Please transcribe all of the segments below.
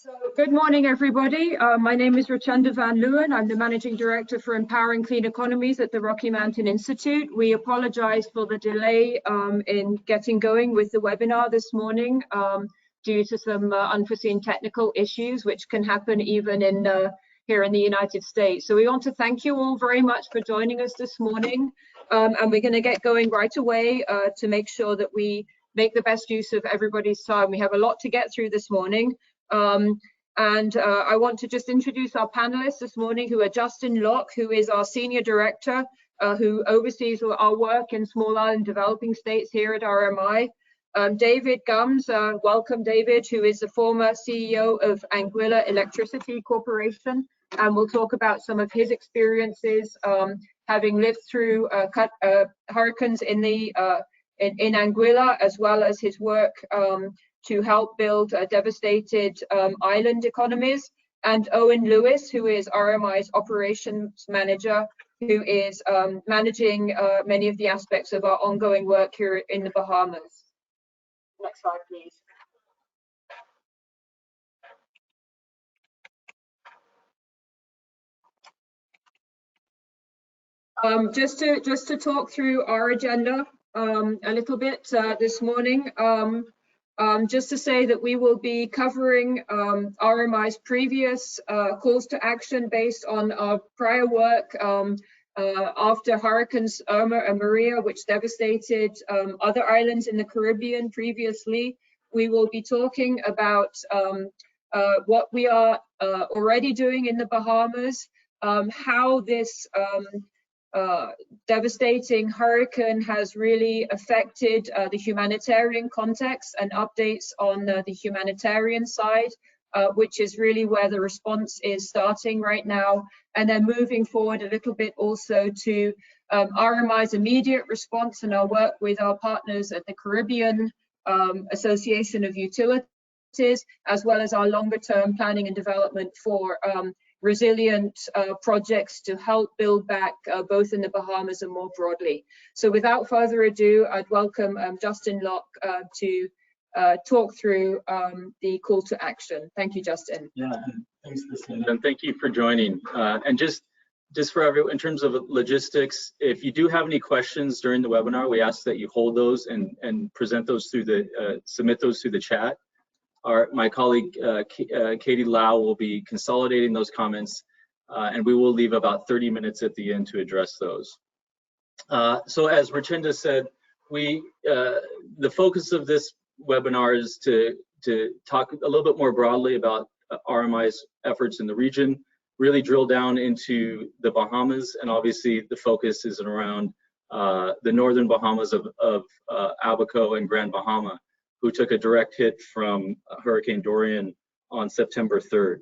So, good morning, everybody. My name is Richenda van Leeuwen. I'm the Managing Director for Empowering Clean Economies at the Rocky Mountain Institute. We apologize for the delay in getting going with the webinar this morning due to some unforeseen technical issues, which can happen even here in the United States. So we want to thank you all very much for joining us this morning. And we're going to get going right away to make sure that we make the best use of everybody's time. We have a lot to get through this morning. I want to just introduce our panelists this morning, who are Justin Locke, who is our Senior Director, who oversees our work in small island developing states here at RMI. David Gums, welcome David, who is the former CEO of Anguilla Electricity Corporation, and we'll talk about some of his experiences having lived through hurricanes in Anguilla, as well as his work to help build devastated island economies, and Owen Lewis, who is RMI's operations manager, who is managing many of the aspects of our ongoing work here in the Bahamas. Next slide, please. Just to talk through our agenda a little bit this morning. Just to say that we will be covering RMI's previous calls to action based on our prior work after Hurricanes Irma and Maria, which devastated other islands in the Caribbean previously. We will be talking about what we are already doing in the Bahamas, how this devastating hurricane has really affected the humanitarian context, and updates on the humanitarian side, which is really where the response is starting right now, and then moving forward a little bit also to RMI's immediate response and our work with our partners at the Caribbean Association of Utilities, as well as our longer term planning and development for resilient projects to help build back both in the Bahamas and more broadly. So without further ado, I'd welcome Justin Locke to talk through the call to action. Thank you, Justin. Yeah, thanks, Lucinda, and thank you for joining. And just for everyone, in terms of logistics, if you do have any questions during the webinar, we ask that you hold those and present those through the submit those through the chat. My colleague Katie Lau will be consolidating those comments, and we will leave about 30 minutes at the end to address those. So as Richenda said, the focus of this webinar is to talk a little bit more broadly about RMI's efforts in the region, really drill down into the Bahamas, and obviously the focus is around the northern Bahamas of Abaco and Grand Bahama, who took a direct hit from Hurricane Dorian on September 3rd.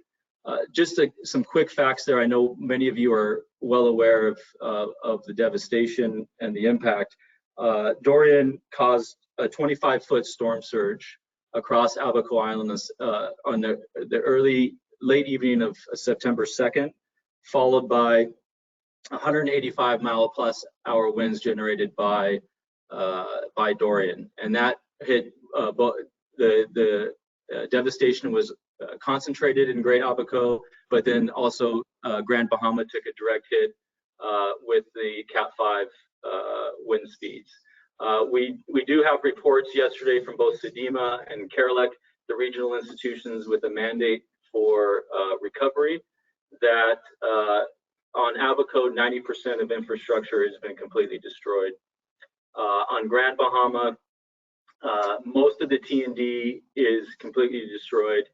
Just some quick facts there. I know many of you are well aware of the devastation and the impact. Dorian caused a 25-foot storm surge across Abaco Island on the late evening of September 2nd, followed by 185-mile-plus-hour winds generated by Dorian, and that hit the devastation was concentrated in Great Abaco, but then also Grand Bahama took a direct hit with the Cat 5 wind speeds. We do have reports yesterday from both SEDEMA and CARELEC, the regional institutions with a mandate for recovery, that on Abaco 90% of infrastructure has been completely destroyed. On Grand Bahama, most of the T&D is completely destroyed.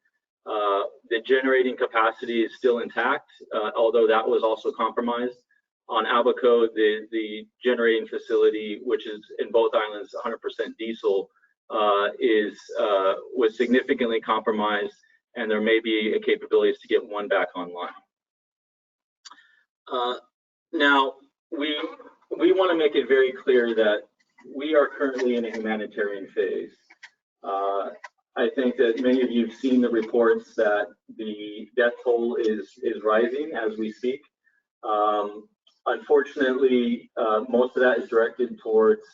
The generating capacity is still intact, although that was also compromised. On Abaco, the generating facility, which is in both islands 100% diesel, was significantly compromised, and there may be capabilities to get one back online. Now, we want to make it very clear that we are currently in a humanitarian phase. I think that many of you have seen the reports that the death toll is rising as we speak. Unfortunately, most of that is directed towards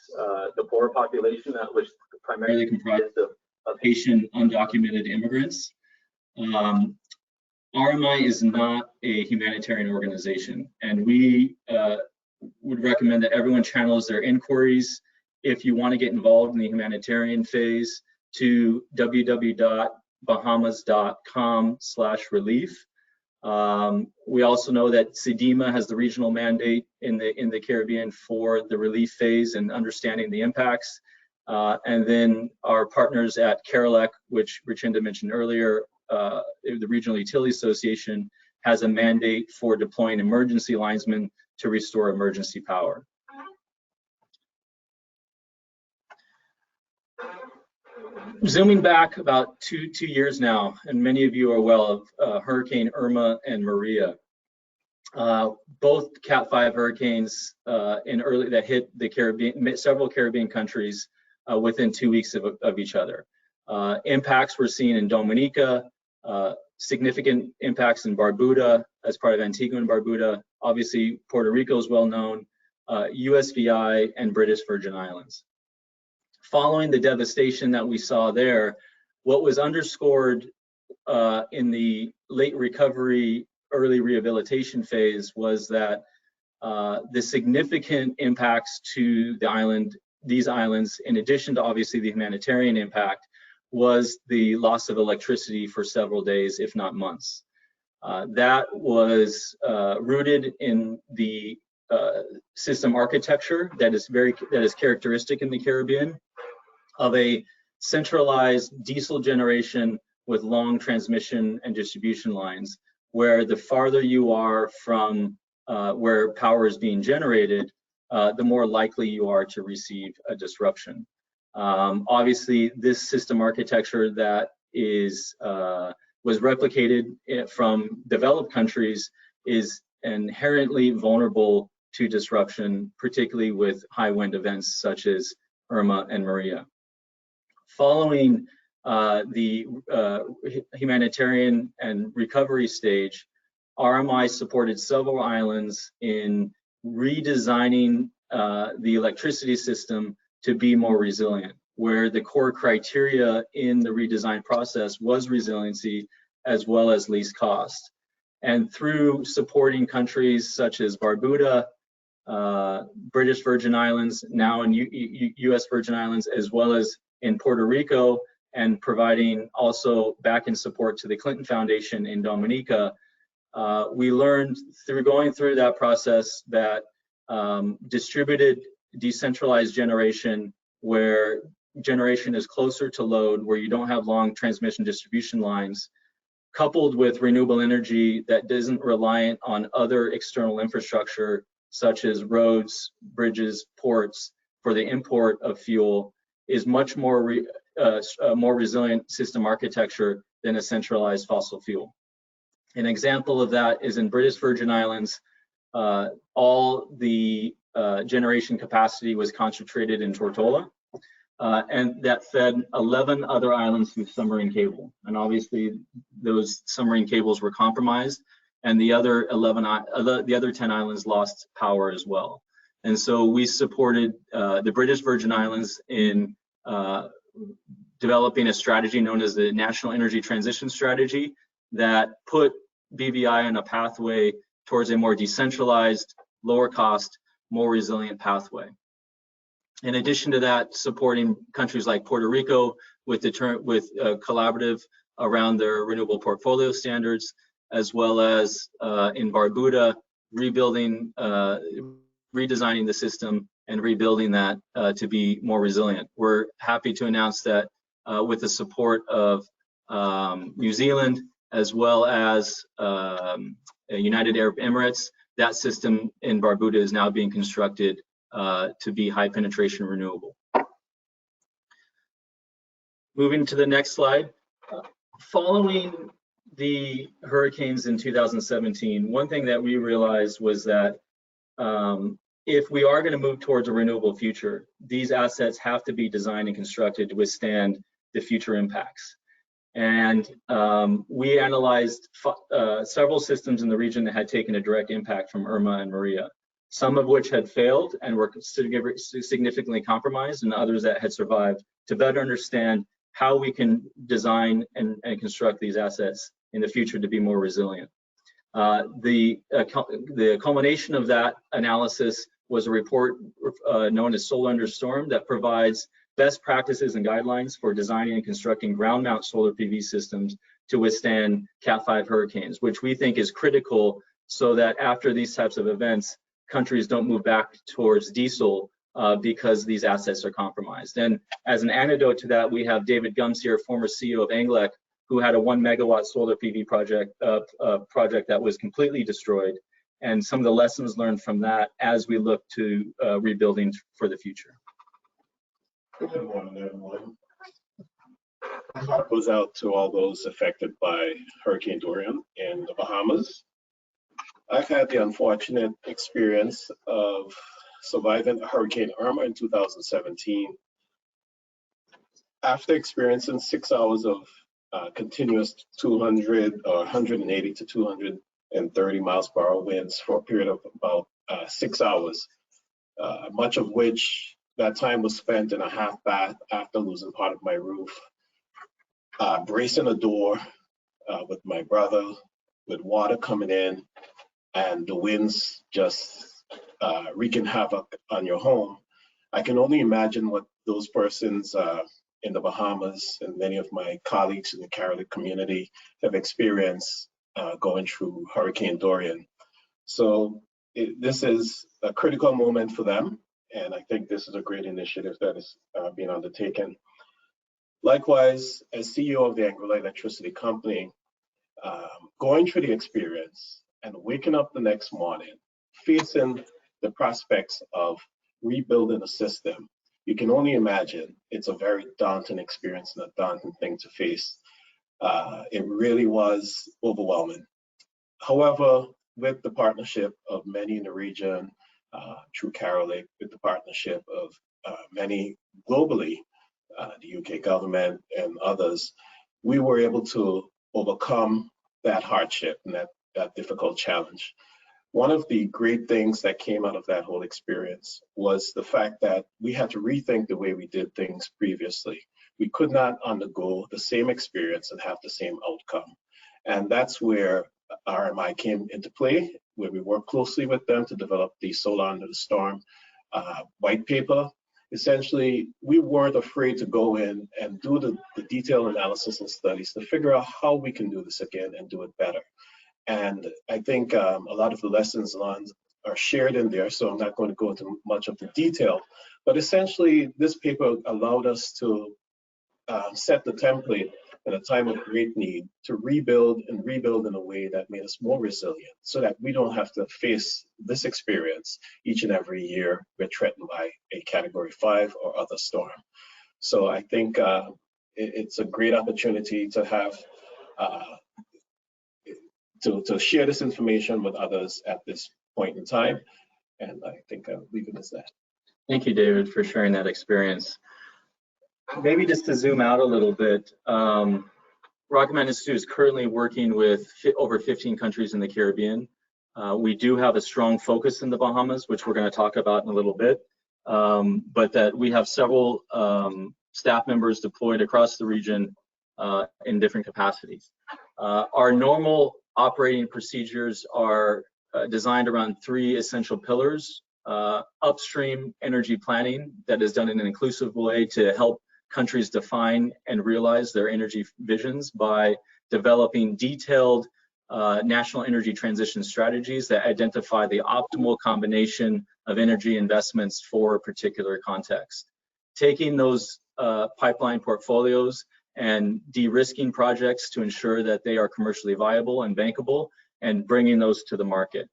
the poor population, which primarily comprised of Haitian undocumented immigrants. RMI is not a humanitarian organization, and we would recommend that everyone channels their inquiries if you want to get involved in the humanitarian phase to www.bahamas.com/relief. We also know that SEDEMA has the regional mandate in the Caribbean for the relief phase and understanding the impacts. And then our partners at CARELEC, which Richenda mentioned earlier, the Regional Utility Association, has a mandate for deploying emergency linesmen to restore emergency power. Zooming back about two years now, and many of you are well of Hurricane Irma and Maria. Both Cat 5 hurricanes that hit the Caribbean, several Caribbean countries within 2 weeks of each other. Impacts were seen in Dominica, significant impacts in Barbuda as part of Antigua and Barbuda. Obviously, Puerto Rico is well known, USVI, and British Virgin Islands. Following the devastation that we saw there, what was underscored in the late recovery, early rehabilitation phase was that the significant impacts to these islands, in addition to obviously the humanitarian impact, was the loss of electricity for several days, if not months. That was rooted in the system architecture that is characteristic in the Caribbean, of a centralized diesel generation with long transmission and distribution lines, where the farther you are from where power is being generated, the more likely you are to receive a disruption. Obviously, this system architecture that was replicated from developed countries is inherently vulnerable to disruption, particularly with high wind events such as Irma and Maria. Following the humanitarian and recovery stage, RMI supported several islands in redesigning the electricity system to be more resilient, where the core criteria in the redesign process was resiliency as well as least cost. And through supporting countries such as Barbuda, British Virgin Islands, now in US Virgin Islands, as well as in Puerto Rico, and providing also back-end support to the Clinton Foundation in Dominica, we learned through going through that process that distributed decentralized generation, where generation is closer to load, where you don't have long transmission distribution lines, coupled with renewable energy that isn't reliant on other external infrastructure such as roads, bridges, ports for the import of fuel, is much more more resilient system architecture than a centralized fossil fuel. An example of that is in British Virgin Islands. All the generation capacity was concentrated in Tortola, and that fed 11 other islands through submarine cable. And obviously, those submarine cables were compromised, and the other 10 islands lost power as well. And so we supported the British Virgin Islands in developing a strategy known as the National Energy Transition Strategy that put BVI on a pathway towards a more decentralized, lower cost, more resilient pathway. In addition to that, supporting countries like Puerto Rico with collaborative around their renewable portfolio standards, as well as in Barbuda, rebuilding, redesigning the system and rebuilding that to be more resilient. We're happy to announce that with the support of New Zealand, as well as United Arab Emirates, that system in Barbuda is now being constructed to be high penetration renewable. Moving to the next slide. Following the hurricanes in 2017, one thing that we realized was that if we are going to move towards a renewable future, these assets have to be designed and constructed to withstand the future impacts. And we analyzed several systems in the region that had taken a direct impact from Irma and Maria, some of which had failed and were significantly compromised, and others that had survived, to better understand how we can design and construct these assets in the future to be more resilient. The culmination of that analysis was a report known as Solar Under Storm that provides best practices and guidelines for designing and constructing ground mount solar PV systems to withstand Cat 5 hurricanes, which we think is critical so that after these types of events, countries don't move back towards diesel because these assets are compromised. And as an antidote to that, we have David Gums here, former CEO of Anglec, who had a 1 megawatt solar PV project that was completely destroyed, and some of the lessons learned from that as we look to rebuilding for the future. Good morning, everyone. My heart goes out to all those affected by Hurricane Dorian in the Bahamas. I've had the unfortunate experience of surviving Hurricane Irma in 2017. After experiencing 6 hours of continuous 200 or 180 to 230 miles per hour winds for a period of about 6 hours, much of which that time was spent in a half bath after losing part of my roof, bracing a door with my brother, with water coming in, and the winds just wreaking havoc on your home. I can only imagine what those persons in the Bahamas and many of my colleagues in the Carolina community have experienced going through Hurricane Dorian. So this is a critical moment for them, and I think this is a great initiative that is being undertaken. Likewise, as CEO of the Anguilla Electricity Company, going through the experience and waking up the next morning, facing the prospects of rebuilding a system, you can only imagine it's a very daunting experience and a daunting thing to face. It really was overwhelming. However, with the partnership of many in the region, through Carolina, with the partnership of many globally, the UK government and others, we were able to overcome that hardship and that difficult challenge. One of the great things that came out of that whole experience was the fact that we had to rethink the way we did things previously. We could not undergo the same experience and have the same outcome. And that's where RMI came into play, where we worked closely with them to develop the Solar Under the Storm white paper. Essentially, we weren't afraid to go in and do the detailed analysis and studies to figure out how we can do this again and do it better. And I think a lot of the lessons learned are shared in there, so I'm not going to go into much of the detail. But essentially, this paper allowed us to set the template in a time of great need to rebuild in a way that made us more resilient, so that we don't have to face this experience each and every year we're threatened by a Category 5 or other storm. So I think it's a great opportunity to have to share this information with others at this point in time. And I think I'll leave it as that. Thank you, David, for sharing that experience. Maybe just to zoom out a little bit, Rocky Mountain Institute is currently working with over 15 countries in the Caribbean. We do have a strong focus in the Bahamas, which we're going to talk about in a little bit, but that we have several staff members deployed across the region in different capacities. Our normal operating procedures are designed around 3 essential pillars. Upstream energy planning that is done in an inclusive way to help countries define and realize their energy visions by developing detailed national energy transition strategies that identify the optimal combination of energy investments for a particular context. Taking those pipeline portfolios and de-risking projects to ensure that they are commercially viable and bankable, and bringing those to the market.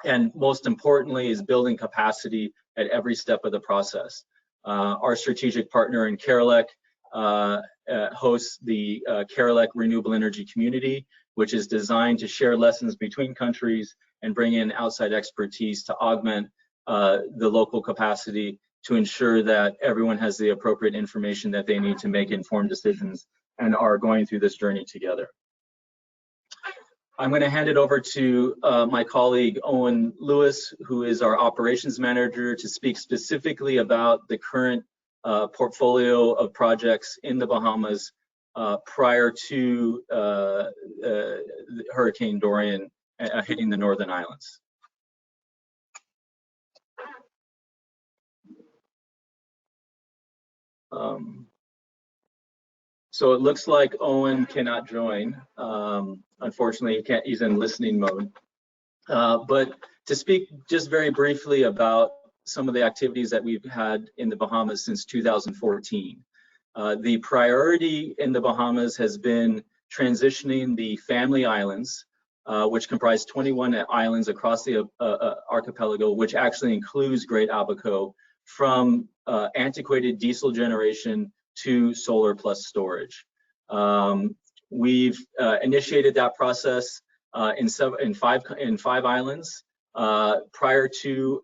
And most importantly is building capacity at every step of the process. Our strategic partner in Carolec hosts the Carolec Renewable Energy Community, which is designed to share lessons between countries and bring in outside expertise to augment the local capacity to ensure that everyone has the appropriate information that they need to make informed decisions and are going through this journey together. I'm going to hand it over to my colleague Owen Lewis, who is our operations manager, to speak specifically about the current portfolio of projects in the Bahamas prior to Hurricane Dorian hitting the Northern Islands. So it looks like Owen cannot join. Unfortunately, he's in listening mode. But to speak just very briefly about some of the activities that we've had in the Bahamas since 2014. The priority in the Bahamas has been transitioning the family islands, which comprise 21 islands across the archipelago, which actually includes Great Abaco, from antiquated diesel generation to solar plus storage. We've initiated that process in five islands prior to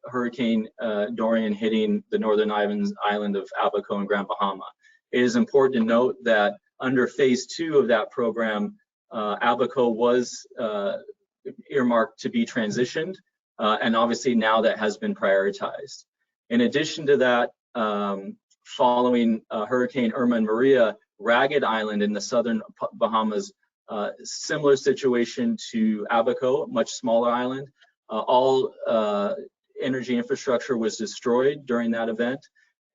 Hurricane Dorian hitting the northern island of Abaco and Grand Bahama. It is important to note that under phase 2 of that program, Abaco was earmarked to be transitioned, and obviously now that has been prioritized. In addition to that, following Hurricane Irma and Maria, Ragged Island in the southern Bahamas, similar situation to Abaco, much smaller island. All energy infrastructure was destroyed during that event,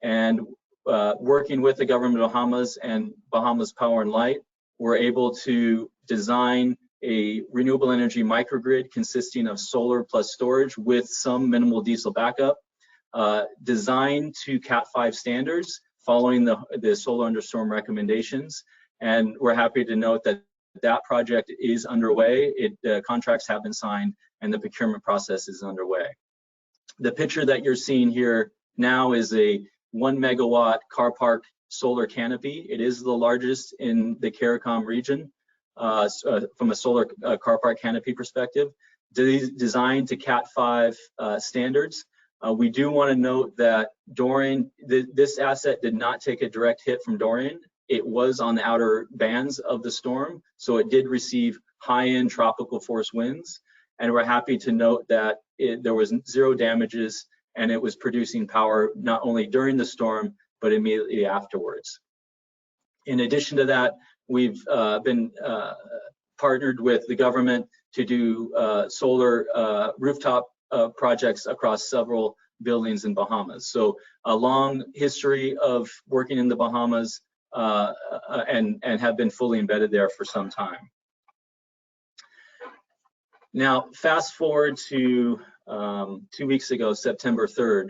and working with the government of Bahamas and Bahamas Power and Light, we're able to design a renewable energy microgrid consisting of solar plus storage with some minimal diesel backup, designed to Cat 5 standards following the solar under storm recommendations. And we're happy to note that that project is underway. The contracts have been signed and the procurement process is underway. The picture that you're seeing here now is a 1 megawatt car park solar canopy. It is the largest in the CARICOM region from a solar car park canopy perspective, designed to Cat 5 standards. We do want to note that Dorian, this asset did not take a direct hit from Dorian. It was on the outer bands of the storm, so it did receive high-end tropical force winds. And we're happy to note that there was 0 damages, and it was producing power not only during the storm, but immediately afterwards. In addition to that, we've been partnered with the government to do solar rooftop projects across several buildings in Bahamas. So a long history of working in the Bahamas, and have been fully embedded there for some time. Now, fast forward to 2 weeks ago, September 3rd,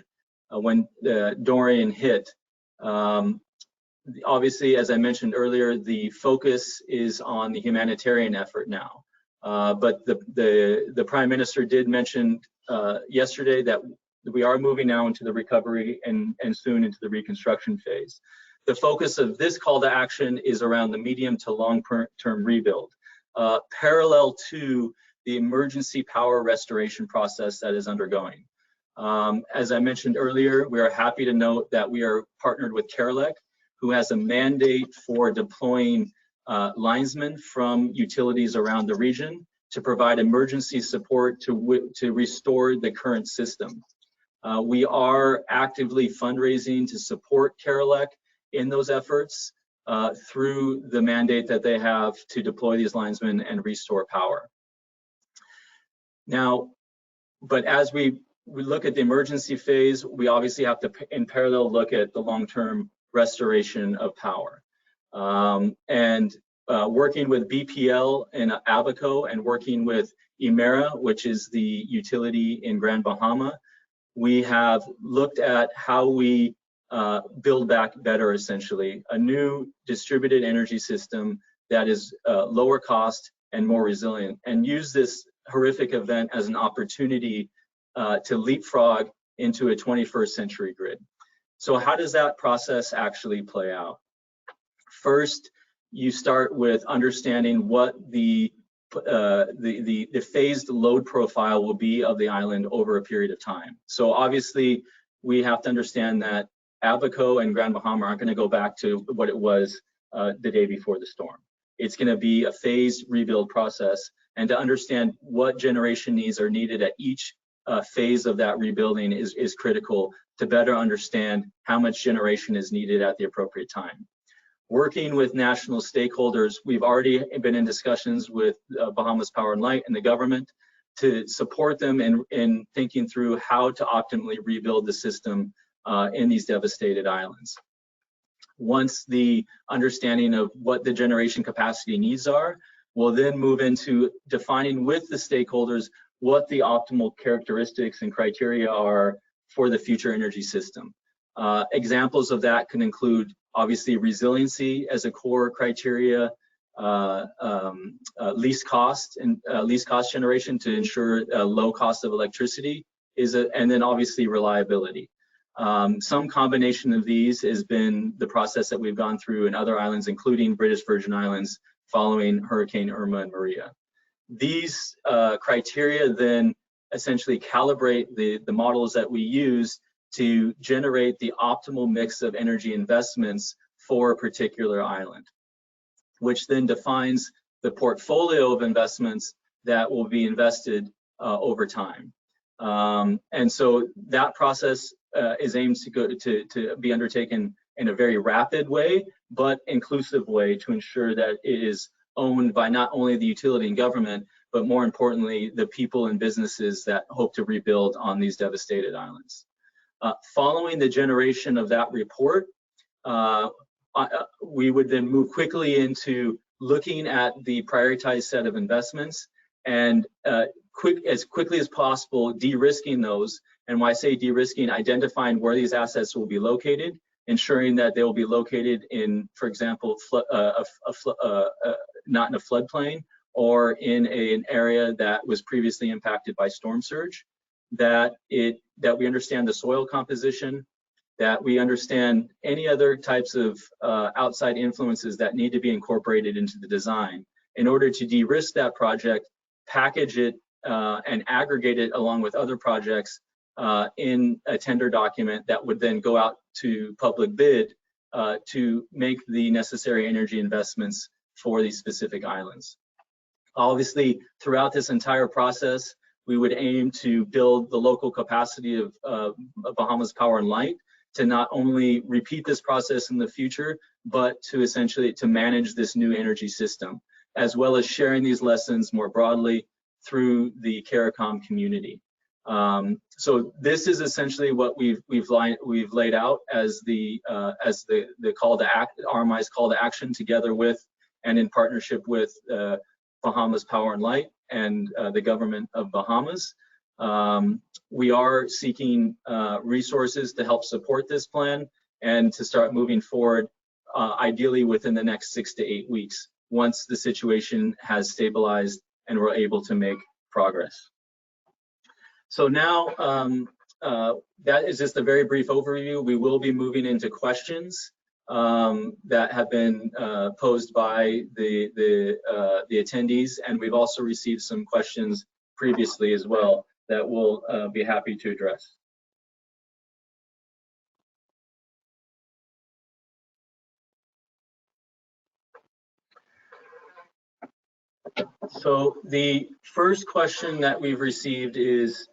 when Dorian hit. Obviously, as I mentioned earlier, the focus is on the humanitarian effort now. But the Prime Minister did mention yesterday that we are moving now into the recovery and soon into the reconstruction phase. The focus of this call to action is around the medium to long-term rebuild, parallel to the emergency power restoration process that is undergoing. As I mentioned earlier, we are happy to note that we are partnered with CARELEC, who has a mandate for deploying linesmen from utilities around the region to provide emergency support to restore the current system. We are actively fundraising to support CARELEC in those efforts through the mandate that they have to deploy these linesmen and restore power. Now, but as we look at the emergency phase, we obviously have to, in parallel, look at the long-term restoration of power. Working with BPL in Abaco and working with Emera, which is the utility in Grand Bahama, we have looked at how we build back better, essentially, a new distributed energy system that is lower cost and more resilient, and use this horrific event as an opportunity to leapfrog into a 21st century grid. So how does that process actually play out? First, you start with understanding what the phased load profile will be of the island over a period of time. So obviously, we have to understand that Abaco and Grand Bahama aren't going to go back to what it was the day before the storm. It's going to be a phased rebuild process, and to understand what generation needs are needed at each phase of that rebuilding is critical to better understand how much generation is needed at the appropriate time. Working with national stakeholders, we've already been in discussions with Bahamas Power and Light and the government to support them in thinking through how to optimally rebuild the system in these devastated islands. Once the understanding of what the generation capacity needs are, we'll then move into defining with the stakeholders what the optimal characteristics and criteria are for the future energy system. Examples of that can include obviously resiliency as a core criteria, least cost generation to ensure a low cost of electricity and then obviously reliability. Some combination of these has been the process that we've gone through in other islands, including British Virgin Islands following Hurricane Irma and Maria. These criteria then essentially calibrate the models that we use to generate the optimal mix of energy investments for a particular island, which then defines the portfolio of investments that will be invested over time. And so that process is aimed to be undertaken in a very rapid way, but inclusive way to ensure that it is owned by not only the utility and government, but more importantly, the people and businesses that hope to rebuild on these devastated islands. Following the generation of that report, we would then move quickly into looking at the prioritized set of investments and as quickly as possible de-risking those. And when I say de-risking, identifying where these assets will be located, ensuring that they will be located in, for example, not in a floodplain or in an area that was previously impacted by storm surge, that we understand the soil composition, that we understand any other types of outside influences that need to be incorporated into the design in order to de-risk that project, package it and aggregate it along with other projects in a tender document that would then go out to public bid to make the necessary energy investments for these specific islands. Obviously, throughout this entire process, we would aim to build the local capacity of Bahamas Power and Light to not only repeat this process in the future, but to essentially to manage this new energy system, as well as sharing these lessons more broadly through the CARICOM community. So this is essentially what we've laid out as the call to act, RMI's call to action, together with and in partnership with Bahamas Power and Light and the government of Bahamas. We are seeking resources to help support this plan and to start moving forward, ideally within the next 6 to 8 weeks, once the situation has stabilized and we're able to make progress. So now that is just a very brief overview. We will be moving into questions that have been posed by the attendees, and we've also received some questions previously as well that we'll be happy to address. So the first question that we've received is,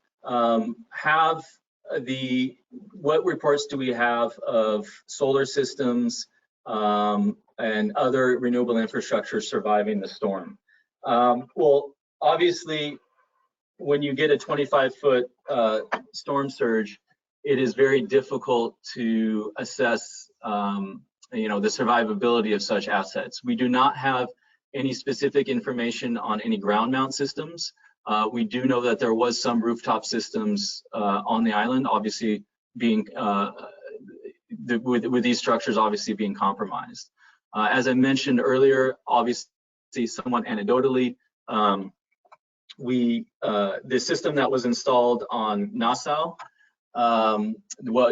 what reports do we have of solar systems and other renewable infrastructure surviving the storm? Well, obviously, when you get a 25-foot storm surge, it is very difficult to assess, the survivability of such assets. We do not have any specific information on any ground mount systems. We do know that there was some rooftop systems on the island, obviously being with these structures obviously being compromised. As I mentioned earlier, obviously somewhat anecdotally, the system that was installed on Nassau,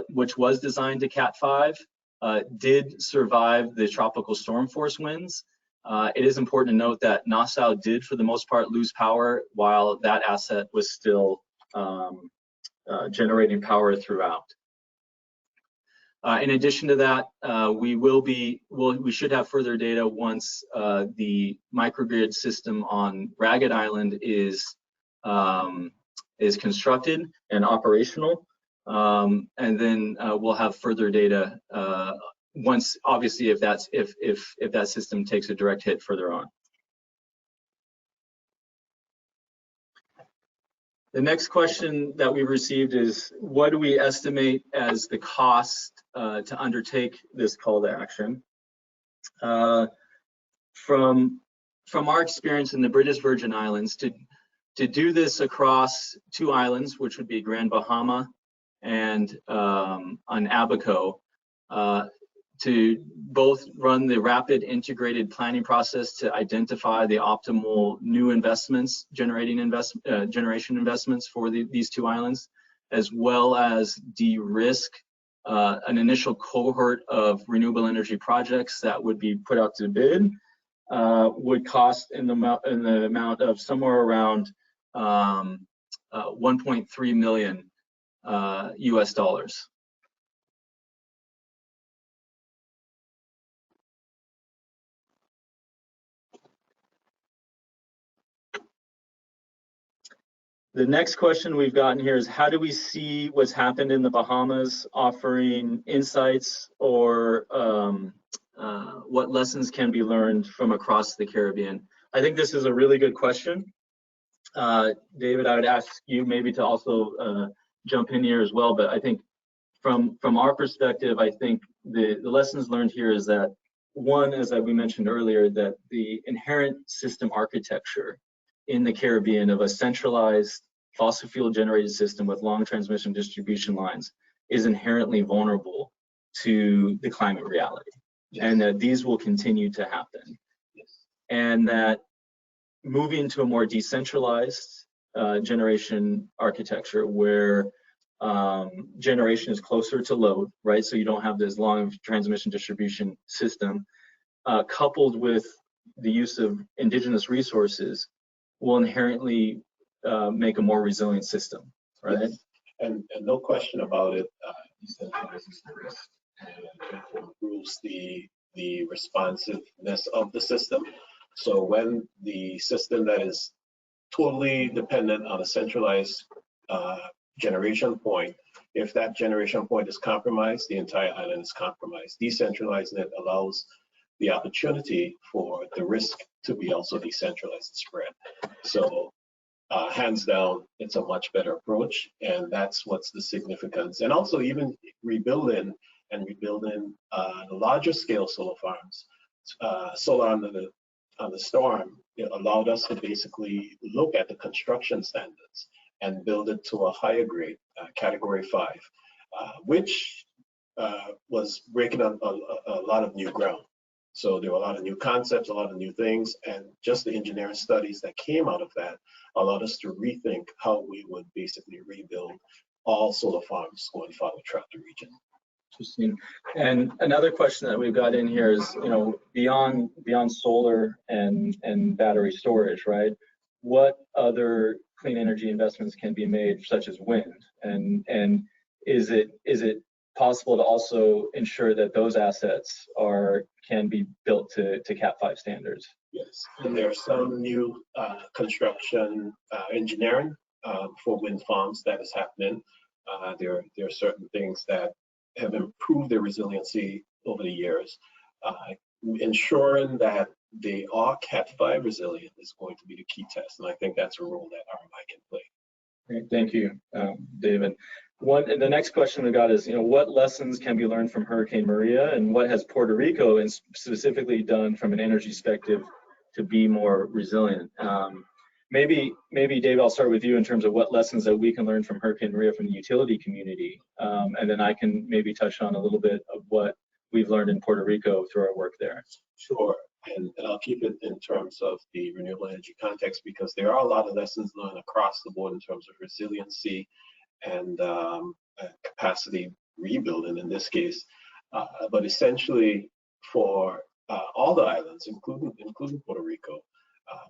which was designed to Cat 5, did survive the tropical storm force winds. It is important to note that Nassau did, for the most part, lose power while that asset was still generating power throughout. In addition to that, we should have further data once the microgrid system on Ragged Island is is constructed and operational. And then we'll have further data once, obviously, if that system takes a direct hit further on. The next question that we received is, what do we estimate as the cost to undertake this call to action? From our experience in the British Virgin Islands, to do this across 2 islands, which would be Grand Bahama and on Abaco, to both run the rapid integrated planning process to identify the optimal new investments, generation investments for these 2 islands, as well as de-risk an initial cohort of renewable energy projects that would be put out to bid, would cost in the amount of somewhere around 1.3 million US dollars. The next question we've gotten here is, how do we see what's happened in the Bahamas offering insights or what lessons can be learned from across the Caribbean? I think this is a really good question. David, I would ask you maybe to also jump in here as well, but I think from our perspective, I think the lessons learned here is that, one, as we mentioned earlier, that the inherent system architecture in the Caribbean of a centralized fossil fuel generated system with long transmission distribution lines is inherently vulnerable to the climate reality. Yes. And that these will continue to happen. Yes. And that moving to a more decentralized generation architecture where generation is closer to load, right? So you don't have this long transmission distribution system, coupled with the use of indigenous resources, will inherently make a more resilient system, right? Yes. And no question about it, decentralizes the risk and improves the responsiveness of the system. So when the system that is totally dependent on a centralized generation point, if that generation point is compromised, the entire island is compromised. Decentralizing it allows the opportunity for the risk to be also decentralized and spread. So hands down, it's a much better approach, and that's what's the significance. And also even rebuilding the larger scale solar farms, solar on the storm, it allowed us to basically look at the construction standards and build it to a higher grade, category 5, which was breaking up a lot of new ground. So there were a lot of new concepts, a lot of new things, and just the engineering studies that came out of that allowed us to rethink how we would basically rebuild all solar farms going forward throughout the region. Interesting. And another question that we've got in here is, beyond solar and battery storage, right? What other clean energy investments can be made, such as wind? And is it possible to also ensure that those assets can be built to Cat 5 standards? Yes, and there's some new construction engineering for wind farms that is happening. There are certain things that have improved their resiliency over the years. Ensuring that they are Cat 5 resilient is going to be the key test, and I think that's a role that RMI can play. Great, thank you, David. The next question we got is, what lessons can be learned from Hurricane Maria, and what has Puerto Rico specifically done from an energy perspective to be more resilient? Maybe David, I'll start with you in terms of what lessons that we can learn from Hurricane Maria from the utility community, and then I can maybe touch on a little bit of what we've learned in Puerto Rico through our work there. Sure, and I'll keep it in terms of the renewable energy context, because there are a lot of lessons learned across the board in terms of resiliency and capacity rebuilding in this case. But essentially for all the islands, including Puerto Rico,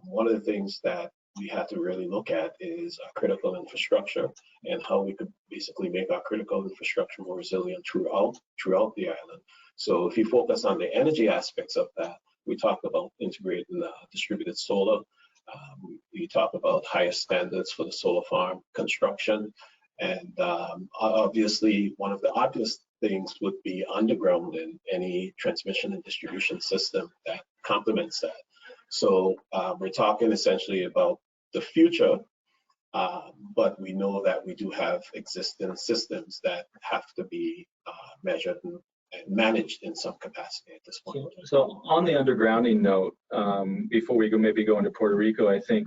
one of the things that we have to really look at is our critical infrastructure and how we could basically make our critical infrastructure more resilient throughout the island. So if you focus on the energy aspects of that, we talked about integrating distributed solar We talk about higher standards for the solar farm construction. And obviously, one of the obvious things would be underground in any transmission and distribution system that complements that. So we're talking essentially about the future, but we know that we do have existing systems that have to be measured and managed in some capacity at this point. So on the undergrounding note, before we maybe go into Puerto Rico, I think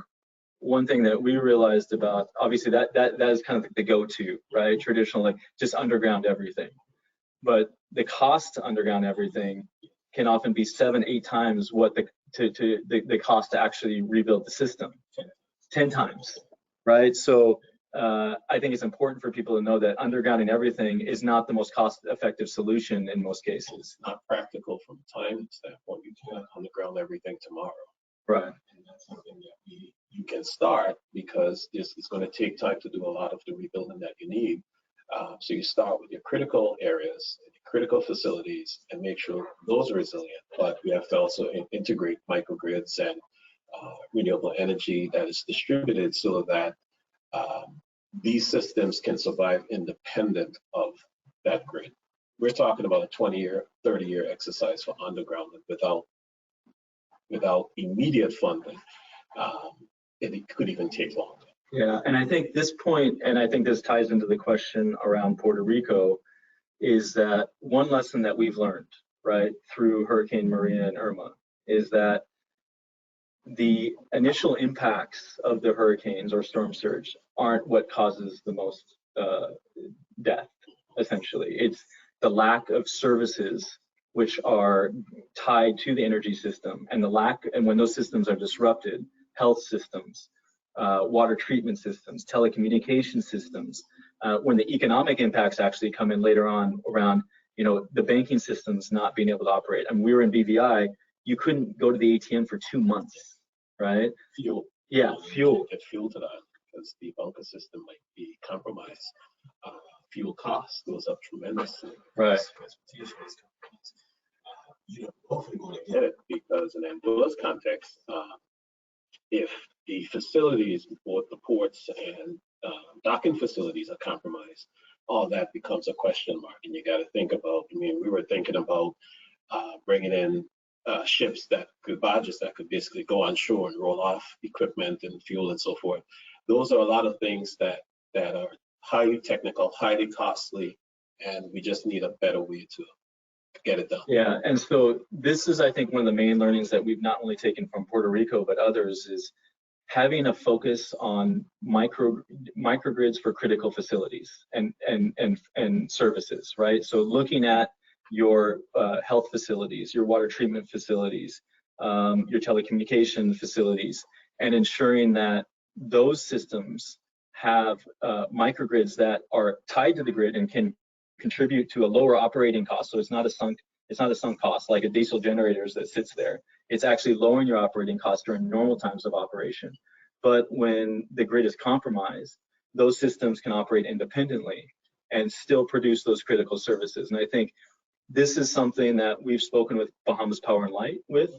one thing that we realized about, obviously that is kind of the go-to, right? Traditional, like just underground everything. But the cost to underground everything can often be 7-8 times what the cost to actually rebuild the system. 10 times, right? So I think it's important for people to know that undergrounding everything is not the most cost-effective solution in most cases. It's not practical from a time standpoint. You can't underground everything tomorrow. Right. And that's something that you can start, because it's going to take time to do a lot of the rebuilding that you need. So you start with your critical areas, your critical facilities, and make sure those are resilient. But we have to also integrate microgrids and renewable energy that is distributed so that these systems can survive independent of that grid. We're talking about a 20-year, 30-year exercise for undergrounding without immediate funding. It could even take longer. Yeah, and I think this point, and I think this ties into the question around Puerto Rico, is that one lesson that we've learned, right, through Hurricane Maria and Irma, is that the initial impacts of the hurricanes or storm surge aren't what causes the most death, essentially. It's the lack of services which are tied to the energy system, and when those systems are disrupted, health systems, water treatment systems, telecommunication systems, when the economic impacts actually come in later on around, the banking systems not being able to operate. I mean, we were in BVI, you couldn't go to the ATM for 2 months, right? Fuel. Yeah, fuel. Get fuel to that because the bunker system might be compromised. Fuel cost goes up tremendously. Right. You're hopefully going to get it, because in those contexts, if the facilities, both the ports and docking facilities are compromised, all that becomes a question mark. And you got to think about, we were thinking about bringing in barges that could basically go on shore and roll off equipment and fuel and so forth. Those are a lot of things that are highly technical, highly costly, and we just need a better way to get it done. Yeah, and so this is, I think, one of the main learnings that we've not only taken from Puerto Rico, but others, is having a focus on microgrids for critical facilities and services, right? So looking at your health facilities, your water treatment facilities, your telecommunication facilities, and ensuring that those systems have microgrids that are tied to the grid and can contribute to a lower operating cost. So it's not a sunk cost like a diesel generators that sits there. It's actually lowering your operating cost during normal times of operation. But when the grid is compromised, those systems can operate independently and still produce those critical services. And I think this is something that we've spoken with Bahamas Power and Light with,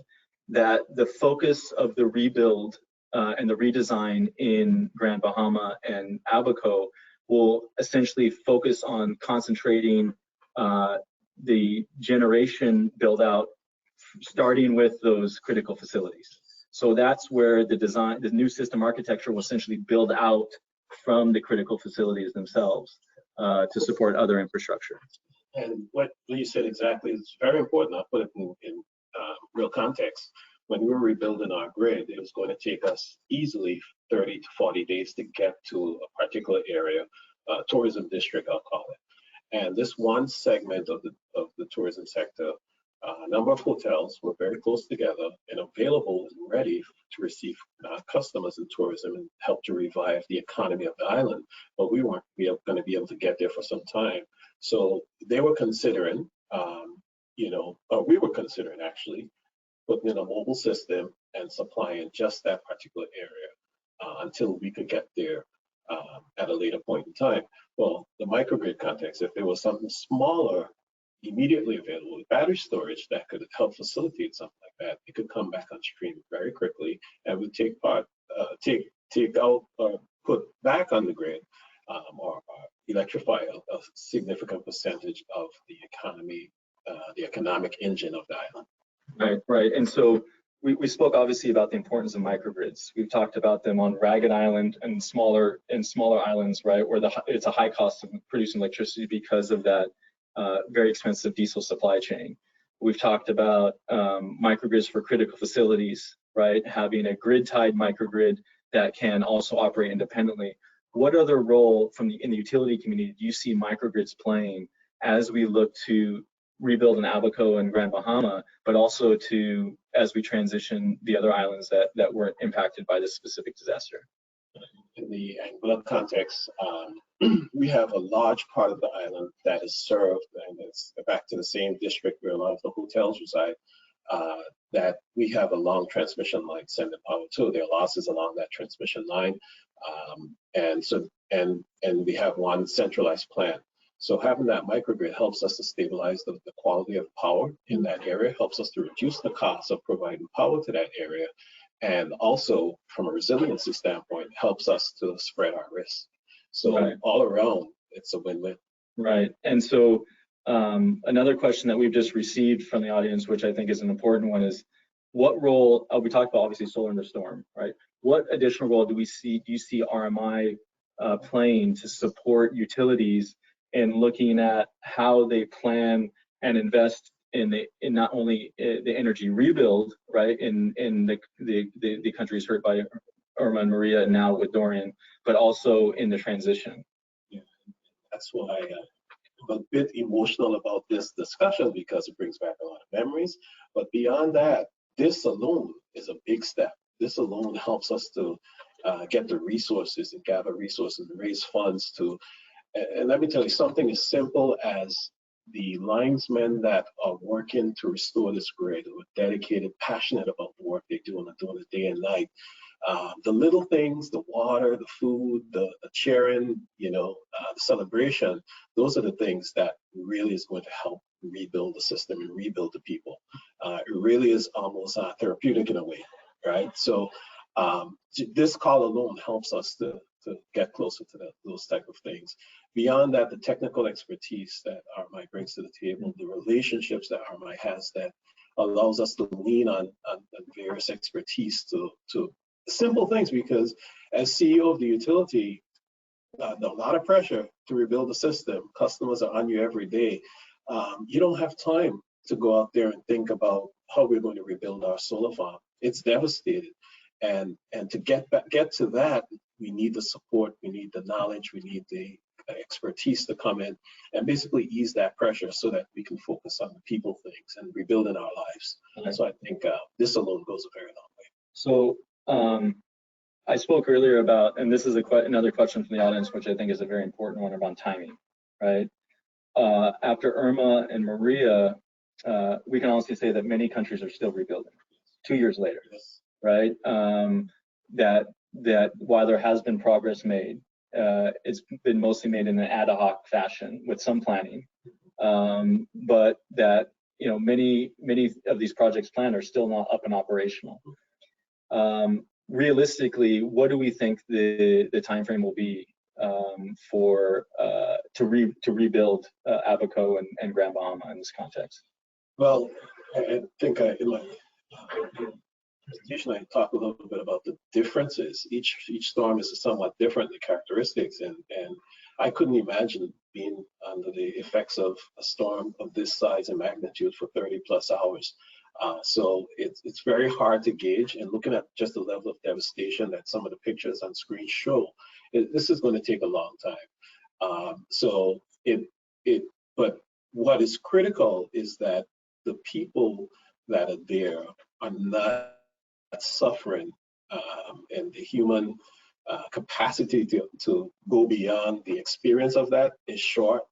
that the focus of the rebuild and the redesign in Grand Bahama and Abaco will essentially focus on concentrating the generation build out, starting with those critical facilities. So that's where the new system architecture will essentially build out from the critical facilities themselves to support other infrastructure. And what Lee said exactly is very important. I'll put it in real context. When we were rebuilding our grid, it was going to take us easily 30 to 40 days to get to a particular area, tourism district, I'll call it. And this one segment of the tourism sector, a number of hotels were very close together and available and ready to receive customers in tourism and help to revive the economy of the island. But we weren't going to be able to get there for some time. So they were considering, we were considering actually putting in a mobile system and supplying just that particular area until we could get there at a later point in time. Well, the microgrid context, if there was something smaller immediately available with battery storage that could help facilitate something like that, it could come back on stream very quickly and would take part take out or put back on the grid or electrify a significant percentage of the economy, the economic engine of the island. Right, right. And so we spoke obviously about the importance of microgrids. We've talked about them on Ragged Island and smaller islands, right, where it's a high cost of producing electricity because of that very expensive diesel supply chain. We've talked about microgrids for critical facilities, right, having a grid-tied microgrid that can also operate independently. What other role in the utility community do you see microgrids playing as we look to rebuild an Abaco and Grand Bahama, but also as we transition the other islands that weren't impacted by this specific disaster? In the Anguilla context, we have a large part of the island that is served, and it's back to the same district where a lot of the hotels reside, that we have a long transmission line sending power to. There are losses along that transmission line, and we have one centralized plant. So having that microgrid helps us to stabilize the quality of power in that area, helps us to reduce the cost of providing power to that area, and also from a resiliency standpoint, helps us to spread our risk. So right. All around, it's a win-win. Right, and so another question that we've just received from the audience, which I think is an important one, is what role, we talked about obviously solar in the storm, right? What additional role do you see RMI playing to support utilities in looking at how they plan and invest in not only the energy rebuild, right, in the countries hurt by Irma and Maria, and now with Dorian, but also in the transition? Yeah, that's why I'm a bit emotional about this discussion, because it brings back a lot of memories. But beyond that, this alone is a big step. This alone helps us to get the resources and gather resources and raise funds to. And let me tell you, something as simple as the linesmen that are working to restore this grid, who are dedicated, passionate about the work they're doing it day and night. The little things, the water, the food, the cheering, the celebration, those are the things that really is going to help rebuild the system and rebuild the people. It really is almost therapeutic in a way, right? So this call alone helps us to get closer to those type of things. Beyond that, the technical expertise that RMI brings to the table, the relationships that RMI has that allows us to lean on various expertise to simple things, because as CEO of the utility, a lot of pressure to rebuild the system. Customers are on you every day. You don't have time to go out there and think about how we're going to rebuild our solar farm. It's devastated. And to get to that, we need the support, we need the knowledge, we need the expertise to come in and basically ease that pressure so that we can focus on the people things and rebuilding our lives. Okay. So I think this alone goes a very long way. So I spoke earlier about, and this is another question from the audience, which I think is a very important one, around timing, right? After Irma and Maria, we can honestly say that many countries are still rebuilding 2 years later. Yes. Right? That while there has been progress made, it's been mostly made in an ad hoc fashion with some planning, but that many of these projects planned are still not up and operational. Realistically, what do we think the time frame will be to rebuild Abaco and Grand Bahama in this context? Well, I think in my presentation, I talked a little bit about the differences. Each storm is somewhat different, the characteristics, and I couldn't imagine being under the effects of a storm of this size and magnitude for 30+ hours. So it's very hard to gauge, and looking at just the level of devastation that some of the pictures on screen show, this is going to take a long time. But what is critical is that the people that are there are not suffering, and the human capacity to go beyond the experience of that is short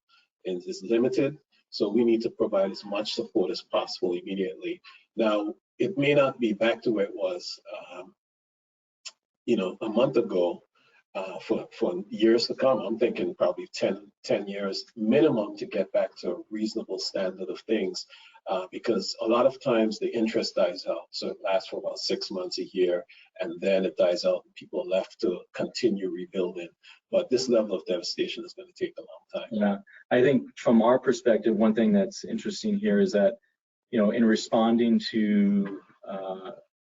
and is limited. So we need to provide as much support as possible immediately. Now, it may not be back to where it was, a month ago. For years to come, I'm thinking probably 10 years minimum to get back to a reasonable standard of things. because a lot of times the interest dies out. So it lasts for about 6 months, a year, and then it dies out and people are left to continue rebuilding. But this level of devastation is going to take a long time. Yeah, I think from our perspective, one thing that's interesting here is that, you know, in responding to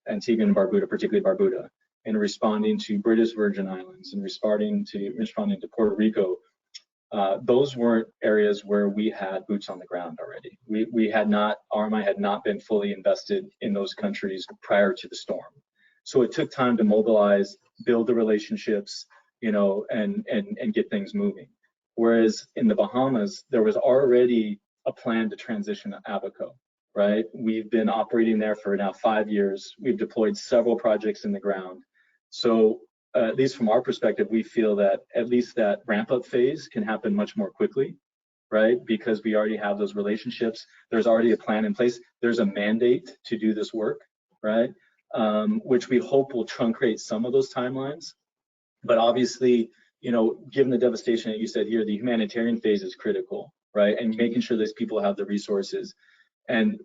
Antigua and Barbuda, particularly Barbuda, in responding to British Virgin Islands, and responding to Puerto Rico, those weren't areas where we had boots on the ground already. We had not, RMI had not been fully invested in those countries prior to the storm. So it took time to mobilize, build the relationships, you know, and get things moving. Whereas in the Bahamas, there was already a plan to transition to Abaco, right? We've been operating there for now 5 years. We've deployed several projects in the ground. So at least from our perspective, we feel that at least that ramp up phase can happen much more quickly, right? Because we already have those relationships. There's already a plan in place. There's a mandate to do this work, right? Which we hope will truncate some of those timelines. But obviously, you know, given the devastation that you said here, the humanitarian phase is critical, right? And making sure these people have the resources. And